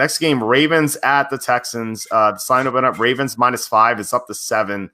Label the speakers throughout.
Speaker 1: Next game, Ravens at the Texans. The line opened up Ravens -5. It's up to 7.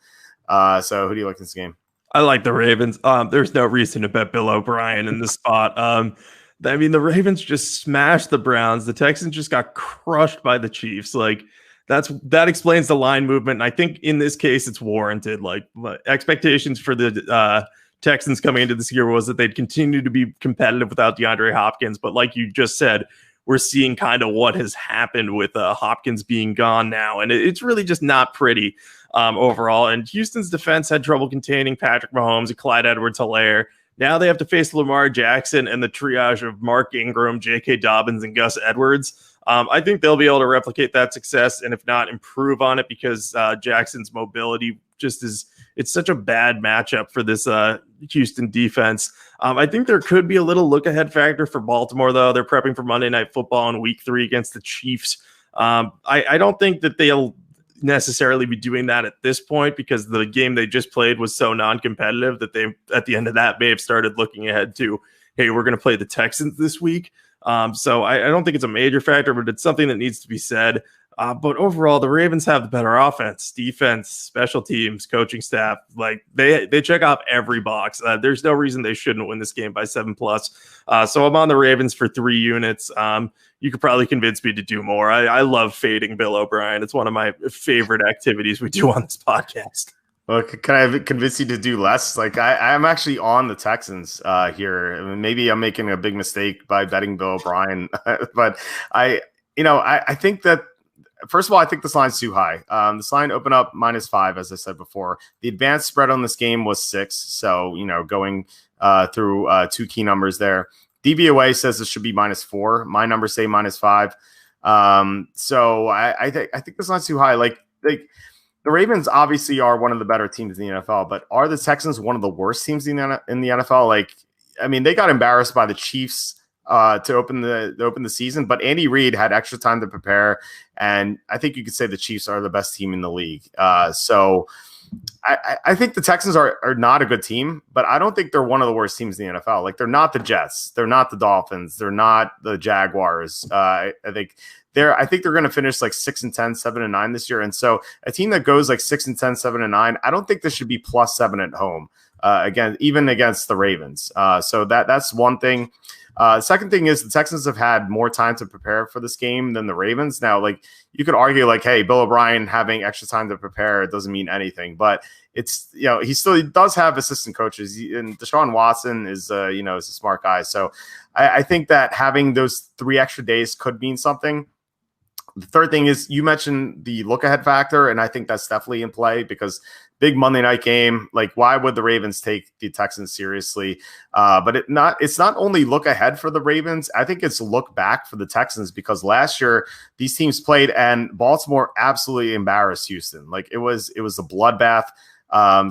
Speaker 1: So who do you like in this game?
Speaker 2: I like the Ravens. There's no reason to bet Bill O'Brien in this spot. I mean, the Ravens just smashed the Browns. The Texans just got crushed by the Chiefs. Like that explains the line movement. And I think in this case, it's warranted. Like expectations for the Texans coming into this year was that they'd continue to be competitive without DeAndre Hopkins. But like you just said, we're seeing kind of what has happened with Hopkins being gone now. And it's really just not pretty overall. And Houston's defense had trouble containing Patrick Mahomes and Clyde Edwards-Helaire. Now they have to face Lamar Jackson and the triage of Mark Ingram, J.K. Dobbins, and Gus Edwards. I think they'll be able to replicate that success, and if not, improve on it, because Jackson's mobility just is – it's such a bad matchup for this Houston defense. I think there could be a little look-ahead factor for Baltimore, though. They're prepping for Monday Night Football in Week 3 against the Chiefs. I don't think that they'll necessarily be doing that at this point, because the game they just played was so non-competitive that they, at the end of that, may have started looking ahead to, hey, we're going to play the Texans this week. So I don't think it's a major factor, but it's something that needs to be said. But overall, the Ravens have the better offense, defense, special teams, coaching staff. Like they check off every box. There's no reason they shouldn't win this game by 7+. So I'm on the Ravens for 3 units. You could probably convince me to do more. I love fading Bill O'Brien. It's one of my favorite activities we do on this podcast.
Speaker 1: Well, can I convince you to do less? Like I'm actually on the Texans here. I mean, maybe I'm making a big mistake by betting Bill O'Brien, but I think that, first of all, I think this line's too high. This line opened up -5, as I said before. The advanced spread on this game was 6. So, going through 2 key numbers there. DVOA says it should be -4. My numbers say -5. So I think this line's too high. Like the Ravens obviously are one of the better teams in the NFL, but are the Texans one of the worst teams in the NFL? Like, I mean, they got embarrassed by the Chiefs to open the season, but Andy Reid had extra time to prepare, and I think you could say the Chiefs are the best team in the league. So I think the Texans are not a good team, but I don't think they're one of the worst teams in the NFL. Like, they're not the Jets, they're not the Dolphins, they're not the Jaguars. I think they're going to finish like 6-10, 7-9 this year. And so a team that goes like 6-10, 7-9, I don't think this should be +7 at home. Again, even against the Ravens. So that's one thing. Second thing is the Texans have had more time to prepare for this game than the Ravens. Now, like, you could argue like, hey, Bill O'Brien having extra time to prepare, it doesn't mean anything, but it's, he does have assistant coaches, and Deshaun Watson is is a smart guy. So I think that having those 3 extra days could mean something. The third thing is, you mentioned the look ahead factor, and I think that's definitely in play, because big Monday night game, like, why would the Ravens take the Texans seriously? But it's not only look ahead for the Ravens. I think it's look back for the Texans, because last year these teams played and Baltimore absolutely embarrassed Houston. Like, it was a bloodbath.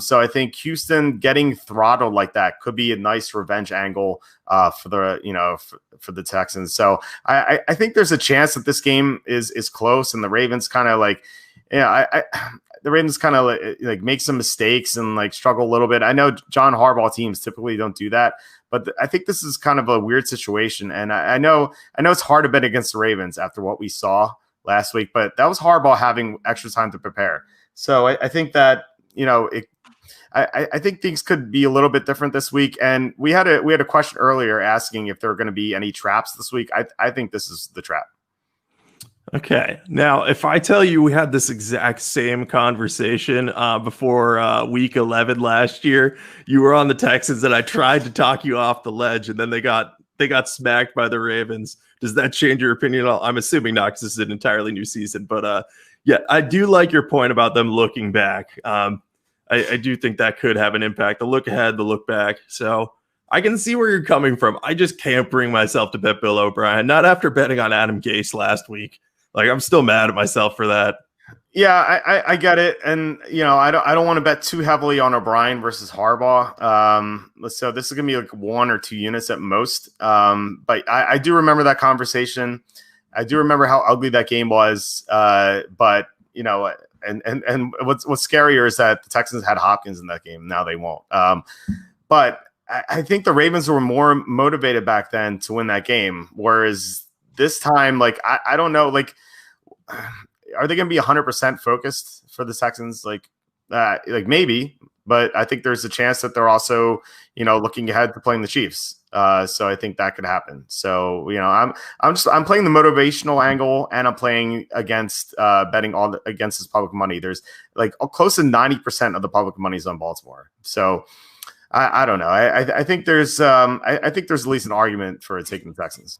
Speaker 1: So I think Houston getting throttled like that could be a nice revenge angle for the Texans. So I think there's a chance that this game is close, and the Ravens kind of like, the Ravens kind of like make some mistakes and like struggle a little bit. I know John Harbaugh teams typically don't do that, but I think this is kind of a weird situation. And I know it's hard to bet against the Ravens after what we saw last week, but that was Harbaugh having extra time to prepare. So I think that, I think things could be a little bit different this week. And we had a question earlier asking if there are going to be any traps this week. I think this is the trap.
Speaker 2: Okay. Now, if I tell you we had this exact same conversation before week 11 last year, you were on the Texans, and I tried to talk you off the ledge, and then they got smacked by the Ravens. Does that change your opinion at all? I'm assuming not, because this is an entirely new season. But yeah, I do like your point about them looking back. I do think that could have an impact. The look ahead, the look back. So I can see where you're coming from. I just can't bring myself to bet Bill O'Brien, not after betting on Adam Gase last week. Like, I'm still mad at myself for that.
Speaker 1: Yeah, I get it. And, I don't want to bet too heavily on O'Brien versus Harbaugh. So this is going to be like 1 or 2 units at most. But I do remember that conversation. I do remember how ugly that game was. But, and what's scarier is that the Texans had Hopkins in that game. Now they won't. But I think the Ravens were more motivated back then to win that game, whereas this time, like I don't know, like are they going to be 100% focused for the Texans? Like maybe, but I think there's a chance that they're also, looking ahead to playing the Chiefs. So I think that could happen. So, I'm playing the motivational angle, and I'm playing against betting against this public money. There's like close to 90% of the public money is on Baltimore. So I don't know. I think there's I think there's at least an argument for taking the Texans.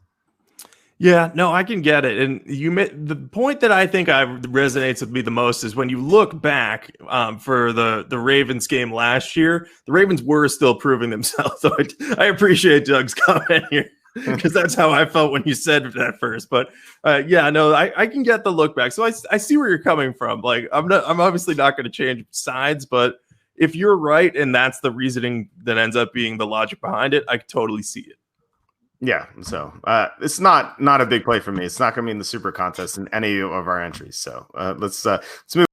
Speaker 2: Yeah, no, I can get it. And the point that I think resonates with me the most is when you look back for the Ravens game last year, the Ravens were still proving themselves. So I appreciate Doug's comment here, because that's how I felt when you said that first. But yeah, no, I can get the look back. So I see where you're coming from. Like I'm obviously not going to change sides, but if you're right and that's the reasoning that ends up being the logic behind it, I totally see it.
Speaker 1: Yeah, so it's not a big play for me. It's not going to be in the super contest in any of our entries. So let's move.